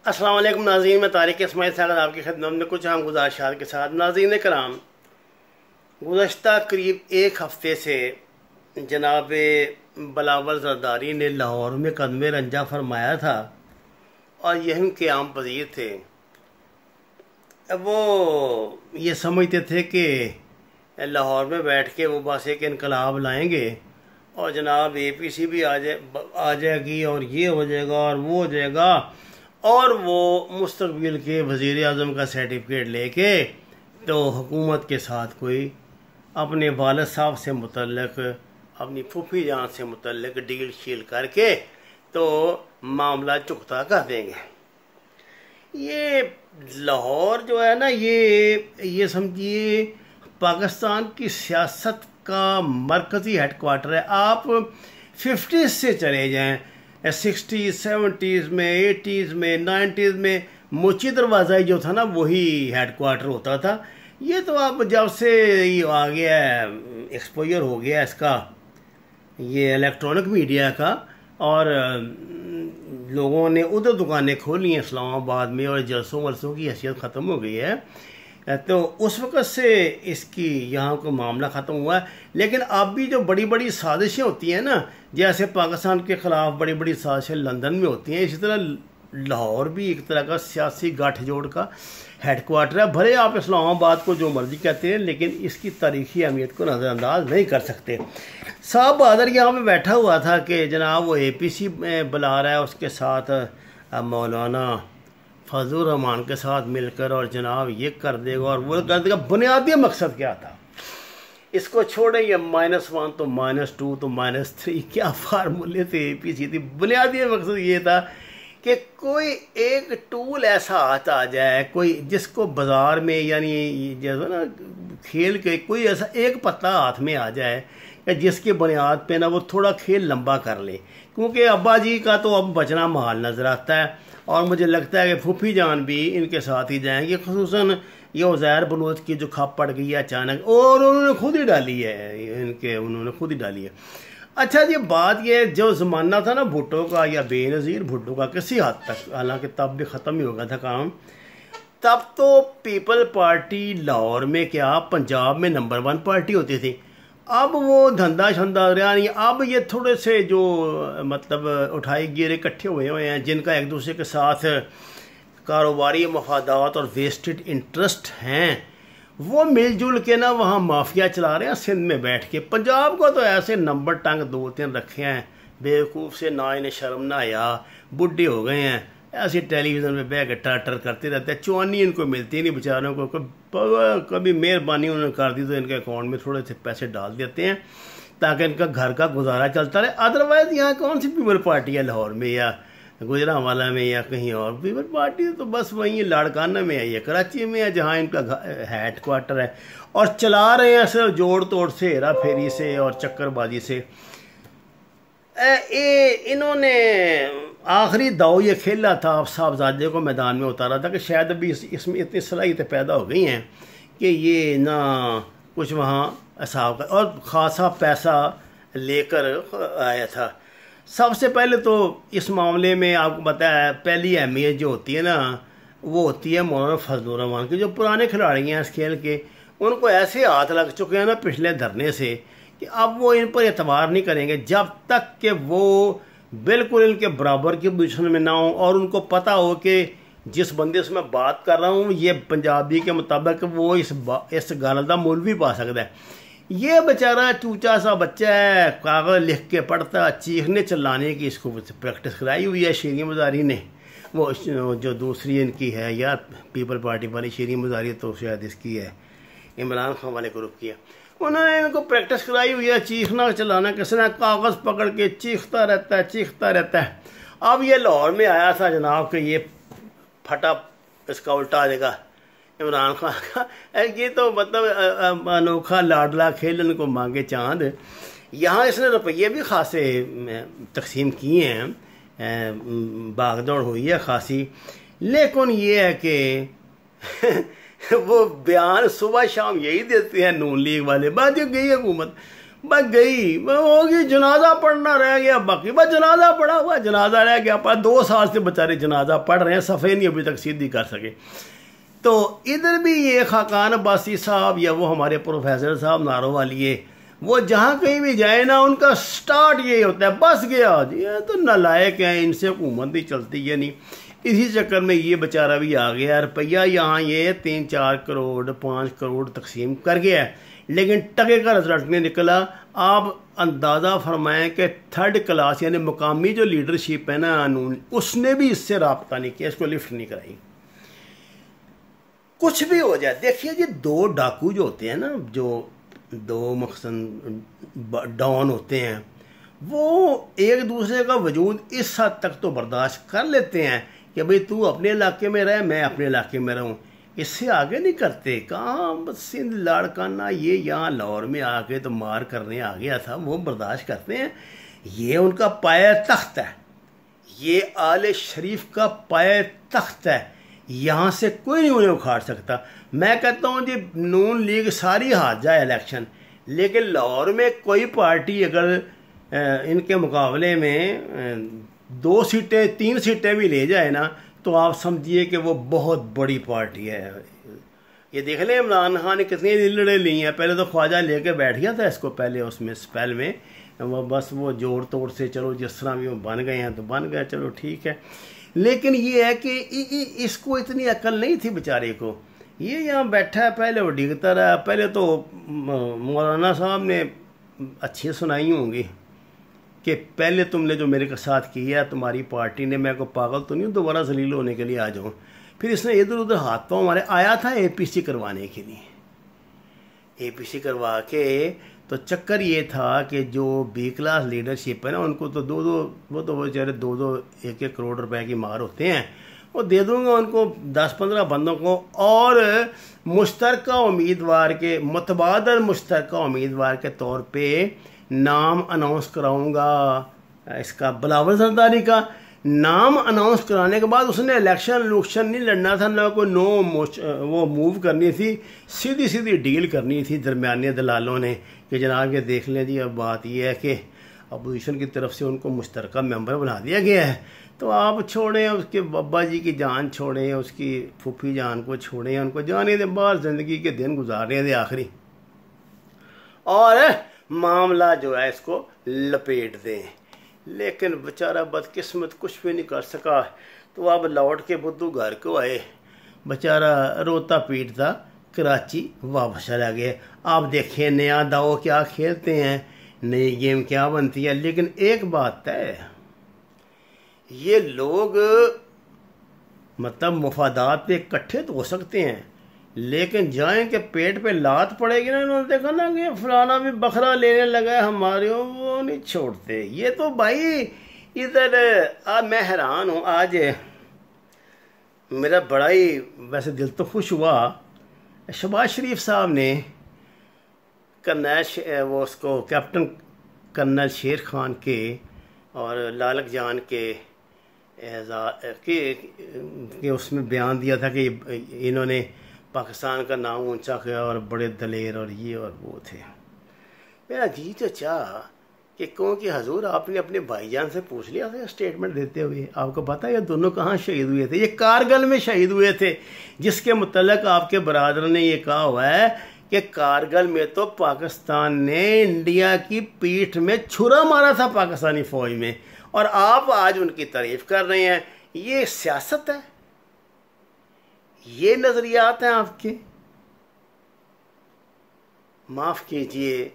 अस्सलाम वालेकुम नाज़रीन, मैं तारिक इस्माइल साहब आपकी खिदमत में कुछ अहम गुज़ारिशात के साथ। नाज़रीन कराम, गुज़श्ता करीब एक हफ़्ते से जनाब बिलावल ज़रदारी ने लाहौर में कदम रंजा फरमाया था और यही क़याम पज़ीर थे। वो ये समझते थे कि लाहौर में बैठ के वो बस एक इनकलाब लाएंगे और जनाब APC भी आ जाएगी और ये हो जाएगा और वो हो जाएगा, और वो मुस्तक़बिल के वज़ीर आज़म का सर्टिफिकेट लेके तो हुकूमत के साथ कोई अपने वालिद साहब से मुतल्लिक़, अपनी फूफी जान से मुतल्लिक़ डील शील करके तो मामला चुकता कर देंगे। ये लाहौर जो है ना, ये समझिए पाकिस्तान की सियासत का मरकज़ी हेडक्वार्टर है। आप 50s से चले जाएं, 60s 70s में 80s में 90s में मोची दरवाज़ा जो था ना, वही हेडक्वार्टर होता था। ये तो आप जब से ये आ गया है, एक्सपोजर हो गया इसका, ये इलेक्ट्रॉनिक मीडिया का, और लोगों ने उधर दुकानें खोली हैं इस्लामाबाद में और जलसों वलसों की हैसियत ख़त्म हो गई है, तो उस वक़्त से इसकी यहाँ को मामला ख़त्म हुआ है। लेकिन अब भी जो बड़ी बड़ी साजिशें होती हैं ना, जैसे पाकिस्तान के ख़िलाफ़ बड़ी बड़ी साजिशें लंदन में होती हैं, इसी तरह लाहौर भी एक तरह का सियासी गठजोड़ का हेडक्वार्टर है। भले आप इस्लामाबाद को जो मर्ज़ी कहते हैं, लेकिन इसकी तारीख़ी अहमियत को नज़रअंदाज नहीं कर सकते। साहब बहादुर यहाँ पे बैठा हुआ था कि जनाब वो APC बुला रहा है, उसके साथ मौलाना फजलुर रहमान के साथ मिलकर, और जनाब ये कर देगा और वो कर देगा। बुनियादी मकसद क्या था? इसको छोड़े, ये -1 तो -2 तो -3 क्या फार्मूले थे APC थी। बुनियादी मकसद ये था कि कोई एक टूल ऐसा हाथ आ जाए, कोई जिसको बाज़ार में, यानी जैसा ना खेल के कोई ऐसा एक पत्ता हाथ में आ जाए कि जिसके बुनियाद पे ना वो थोड़ा खेल लंबा कर ले। क्योंकि अब्बा जी का तो अब बचना महाल नज़र आता है, और मुझे लगता है कि फूफी जान भी इनके साथ ही जाएंगे, खुसूसन ये उज़ैर बलोच की जो खप पड़ गई है अचानक, और उन्होंने खुद ही डाली है, उन्होंने खुद ही डाली है। अच्छा जी, बात ये जो ज़माना था ना भुट्टो का, या बेनज़ीर भुट्टो का, किसी हद तक, हालांकि तब भी ख़त्म ही हो गया था काम, तब तो पीपल पार्टी लाहौर में क्या पंजाब में नंबर 1 पार्टी होती थी। अब वो धंधा शंधा रहा नहीं। अब ये थोड़े से जो मतलब उठाई गिरे इकट्ठे हुए हैं, जिनका एक दूसरे के साथ कारोबारी मफादात और वेस्टेड इंटरेस्ट हैं, वो मिलजुल के ना वहाँ माफिया चला रहे हैं सिंध में बैठ के। पंजाब को तो ऐसे नंबर टंग 2-3 रखे हैं, बेवकूफ़ से, ना इन्हें शर्म ना आया, बुढ़े हो गए हैं, ऐसे टेलीविज़न में बैठ के टर करते रहते हैं। चुआनी इनको मिलती नहीं बेचारों को। कभी मेहरबानी उन्होंने कर दी तो इनके अकाउंट में थोड़े से पैसे डाल देते हैं ताकि इनका घर का गुजारा चलता रहे। अदरवाइज़ यहाँ कौन सी पीपल पार्टी है लाहौर में या गुजरांवाला में या कहीं और? पीपल पार्टी तो बस वहीं लाड़काना में है, या कराची में है, जहाँ इनका हेडक्वार्टर है, और चला रहे हैं सिर्फ जोड़ तोड़ से, हेरा फेरी से और चक्करबाजी से। इन्होंने आखिरी दाव ये खेला था, आप साहबजादे को मैदान में उतारा था कि शायद अभी इसमें इतनी सलाहियतें पैदा हो गई हैं कि ये ना कुछ वहाँ हिसाब का, और ख़ासा पैसा लेकर आया था। सबसे पहले तो इस मामले में आपको बताया, पहली अहमियत जो होती है ना, वो होती है मौलाना फजलुर रहमान की। जो पुराने खिलाड़ी हैं इस खेल के, उनको ऐसे हाथ लग चुके हैं ना पिछले धरने से कि अब वो इन पर एतबार नहीं करेंगे जब तक कि वो बिल्कुल इनके बराबर की पोजीशन में ना हो, और उनको पता हो कि जिस बंदे से मैं बात कर रहा हूँ ये पंजाबी के मुताबिक वो इस गल का मुल भी पा सकता है। ये बेचारा चूचा सा बच्चा है, कागज़ लिख के पढ़ता, चीखने चिल्लाने की इसको प्रैक्टिस कराई हुई है शीरी मुजारी ने। वो जो दूसरी इनकी है यार पीपल पार्टी वाली शीरी मुजारी, तो शायद इसकी है, इमरान खान वाले ग्रुप की है। उन्होंने इनको प्रैक्टिस कराई हुई है चिखना चिल्लाना। किसी ने कागज़ पकड़ के चीखता रहता है। अब ये लाहौर में आया था जनाब कि ये फटा इसका उल्टा आ जाएगा इमरान खान का। ये तो मतलब अनोखा लाडला खेल, इनको मांगे चांद। यहाँ इसने रुपये भी खासे तकसीम किए हैं, भागदौड़ हुई है खासी, लेकिन ये है कि वो बयान सुबह शाम यही देते हैं नून लीग वाले। बाद जो गई हुकूमत, बस गई वो होगी, जनाजा पढ़ना रह गया बाकी, बस जनाजा पड़ा हुआ, जनाजा रह गया। पर 2 साल से बेचारे जनाजा पढ़ रहे हैं, सफ़े नहीं अभी तक सीधी कर सके। तो इधर भी ये खाकान अब्बासी साहब या वो हमारे प्रोफेसर साहब नारोवालिए, वो जहाँ कहीं भी जाए ना उनका स्टार्ट यही होता है, बस गया ये तो नालायक हैं, इनसे हुकूमत भी चलती है नहीं। इसी चक्कर में ये बेचारा भी आ गया, रुपया यहाँ ये 3-4 करोड़ 5 करोड़ तकसीम कर गया है, लेकिन टके का रिजल्ट नहीं निकला। आप अंदाज़ा फरमाएं कि 3rd क्लास यानी मुकामी जो लीडरशिप है ना कानून, उसने भी इससे रब्ता नहीं किया, इसको लिफ्ट नहीं कराई। कुछ भी हो जाए, देखिए जी 2 डाकू जो होते हैं ना, जो 2 मकसन डॉन होते हैं, वो एक दूसरे का वजूद इस हद तक तो बर्दाश्त कर लेते हैं कि भाई तू अपने इलाके में रहे, मैं अपने इलाके में रहूं, इससे आगे नहीं करते। कहाँ सिंध लाड़काना ये यहाँ लाहौर में आके तो मार करने आ गया था, वो बर्दाश्त करते हैं। ये उनका पाया तख्त है, ये आले शरीफ का पाया तख्त है, यहाँ से कोई नहीं उन्हें उखाड़ सकता। मैं कहता हूँ जी नून लीग सारी हार जाए इलेक्शन, लेकिन लाहौर में कोई पार्टी अगर इनके मुकाबले में 2 सीटें 3 सीटें भी ले जाए ना, तो आप समझिए कि वो बहुत बड़ी पार्टी है। ये देख लें इमरान खान ने कितनी लड़े ली हैं, पहले तो ख्वाजा लेके बैठ गया था इसको, पहले उसमें स्पेल में वो बस वो जोड़ तोड़ से चलो जिस तरह भी वो बन गए हैं तो बन गए, चलो ठीक है। लेकिन ये है कि इसको इतनी अकल नहीं थी बेचारे को, ये यहाँ बैठा है, पहले वो डिगता रहा। पहले तो मौलाना साहब ने अच्छी सुनाई होंगी कि पहले तुमने जो मेरे के साथ किया तुम्हारी पार्टी ने, मैं को पागल तो नहीं दोबारा जलील होने के लिए आ जाऊँ। फिर इसने इधर उधर हाथ पाँव हमारे आया था APC करवाने के लिए। APC करवा के तो चक्कर ये था कि जो B क्लास लीडरशिप है ना, उनको तो वो बेचारे 2-1 करोड़ रुपए की मार होते हैं, वो दे दूंगा उनको 10-15 बंदों को, और मुश्तरका उम्मीदवार के मुतबादल मुश्तरका उम्मीदवार के तौर पे नाम अनाउंस कराऊंगा इसका, बिलावल जरदारी का नाम अनाउंस कराने के बाद उसने इलेक्शन नहीं लड़ना था, ना कोई वो मूव करनी थी, सीधी सीधी डील करनी थी दरमियाने दलालों ने कि जनाब ये देख लें जी, अब बात यह है कि अपोजिशन की तरफ से उनको मुश्तरका मेंबर बना दिया गया है, तो आप छोड़ें उसके बब्बा जी की जान छोड़ें, उसकी फूफी जान को छोड़ें, उनको जाने दें बाहर, ज़िंदगी के दिन गुजारने दें आखिरी, और मामला जो है इसको लपेट दें। लेकिन बेचारा बदकिस्मत कुछ भी नहीं कर सका। तो अब लौट के बुद्धू घर को आए, बेचारा रोता पीटता कराची वापस चला गया। आप देखिए नया दाव क्या खेलते हैं, नई गेम क्या बनती है। लेकिन एक बात है, ये लोग मतलब मुफादात पे इकट्ठे तो हो सकते हैं, लेकिन जाएं कि पेट पे लात पड़ेगी ना, इन्होंने देखा ना कि फलाना भी बकरा लेने लगा है हमारे, वो नहीं छोड़ते। ये तो भाई इधर मैं हैरान हूँ। आज मेरा बड़ा ही वैसे दिल तो खुश हुआ, शहबाज शरीफ साहब ने कर्नल वो उसको कैप्टन कर्नल शेर खान के और लालक जान के उसमें बयान दिया था कि इन्होंने पाकिस्तान का नाम ऊंचा किया और बड़े दलेर और ये और वो थे। मेरा जी तो चाह कि क्योंकि हजूर आपने अपने भाईजान से पूछ लिया था स्टेटमेंट देते हुए, आपको पता है ये दोनों कहाँ शहीद हुए थे? ये कारगिल में शहीद हुए थे, जिसके मुतल्लक आपके बरादर ने ये कहा हुआ है कि कारगिल में तो पाकिस्तान ने इंडिया की पीठ में छुरा मारा था पाकिस्तानी फौज में, और आप आज उनकी तारीफ कर रहे हैं। ये सियासत है, ये नजरियात हैं आपके। माफ कीजिए,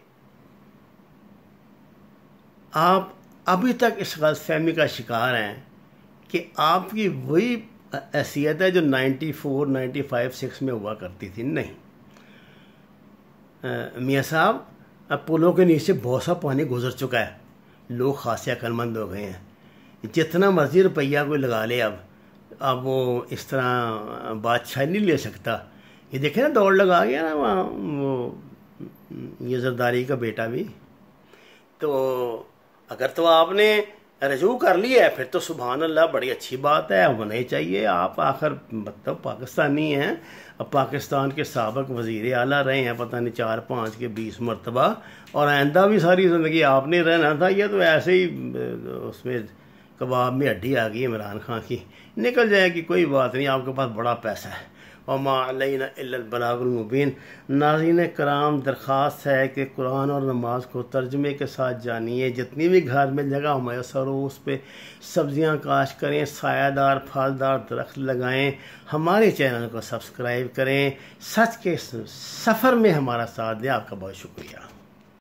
आप अभी तक इस गलतफहमी का शिकार हैं कि आपकी वही हैसियत है जो 94, 95, 6 में हुआ करती थी। नहीं मियाँ साहब, अब पुलों के नीचे बहुत सा पानी गुजर चुका है, लोग खासे अक्लमंद हो गए हैं। जितना मर्जी रुपया कोई लगा ले, अब वो इस तरह बादशाह नहीं ले सकता। ये देखे ना दौड़ लगा गया ना वहाँ वो ये जरदारी का बेटा भी। तो अगर तो आपने रजू कर लिया है फिर तो सुभान अल्लाह, बड़ी अच्छी बात है, होना ही चाहिए। आप आखिर मतलब पाकिस्तानी हैं, अब पाकिस्तान के साबिक वज़ीर आला रहे हैं, पता नहीं 4, 5 के 20 मरतबा, और आइंदा भी सारी ज़िंदगी आपने रहना था। ये तो ऐसे ही उसमें कबाब में हड्डी आ गई इमरान खान की, निकल जाएगी, कोई बात नहीं, आपके पास बड़ा पैसा है। वमा अलैना इल्लल बलागुल मुबीन। नाज़रीन कराम, दरख्वास्त है कि कुरान और नमाज को तर्जुमे के साथ जानिए। जितनी भी घर में जगह मैसर हो उस पर सब्ज़ियाँ काश करें, सायादार फलदार दरख्त लगाएं, हमारे चैनल को सब्सक्राइब करें, सच के सफ़र में हमारा साथ दें। आपका बहुत शुक्रिया।